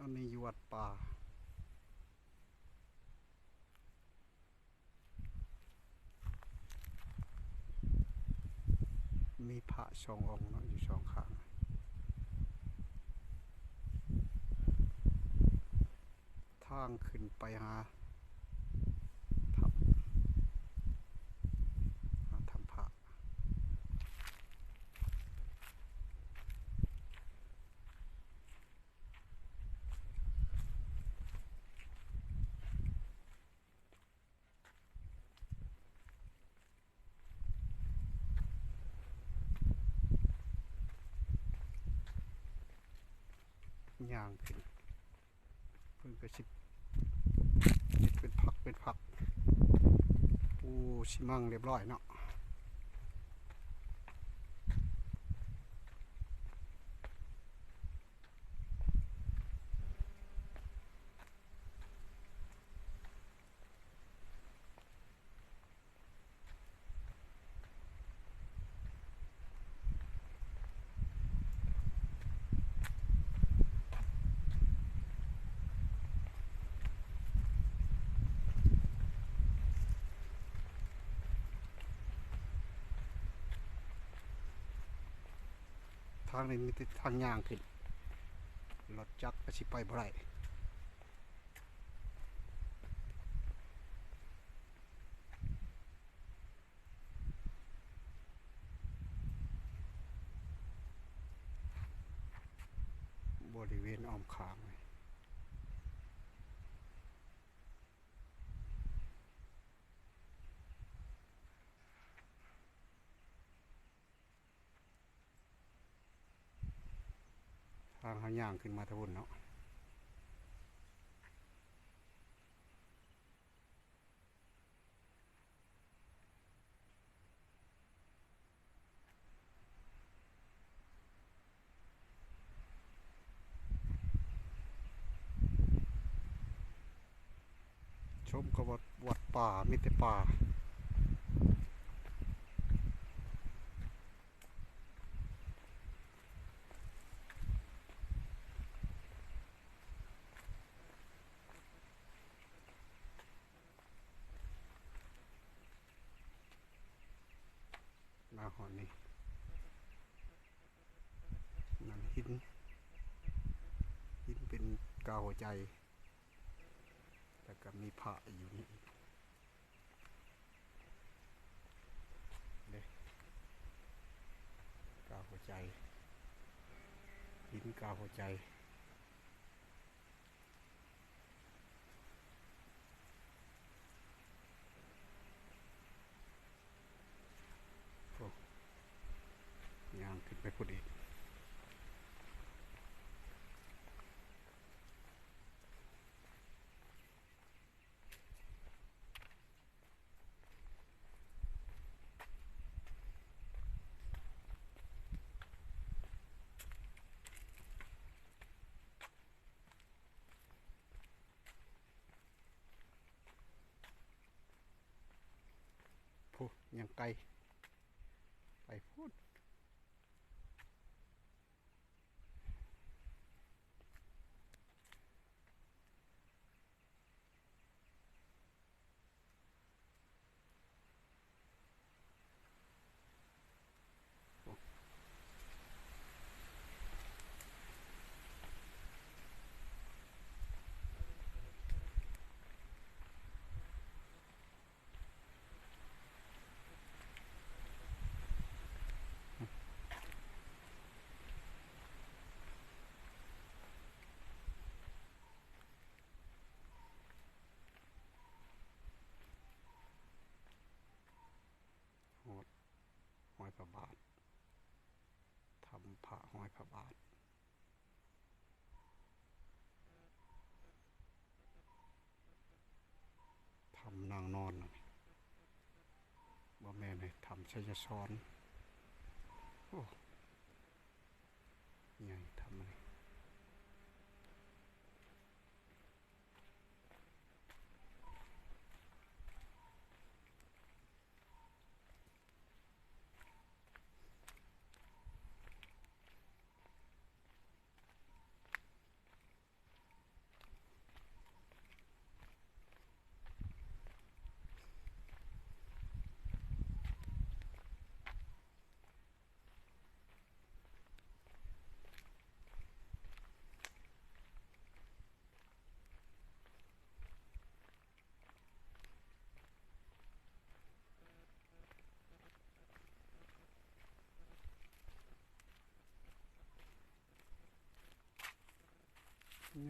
อันนี้อยู่วัดป่ามีพระสององค์เนาะอยู่สองข้างทางขึ้นไปหาถ้ำพระย่างขึ้นเพิ่งก็สิเป็นผักปูชิมังเรียบร้อยเนาะทางนี้มีแต่ทางย่างขึ้นรถจักรก็สิไปบ่ได้บริเวณอ้อมข้างเลยทางเขาย่างขึ้นมาทะวนเนาะชมกับวัดป่ามีแต่ป่าหน้าหอนี่นั่นหินเป็นกาวหัวใจแล้วก็มีพระอยู่นี่เลยกาวหัวใจหินกาวหัวใจโอ้ย่างขึ้นไปพูดอีกพูดยังไกลไปพูดหอดห้อยพระบาททำพระห้อยพระบาททำนางนอนบ่แม่นเลยทำชัยซ้อนโอ้ใหญ่ทำอะไร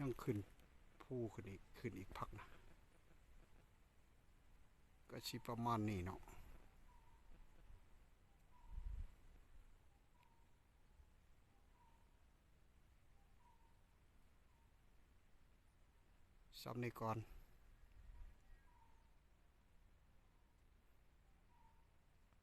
ยังขึ้นผู้ขึ้นอีกพักนะก็ชิประมาณนี้เนาะซ้ำนี้ก่อน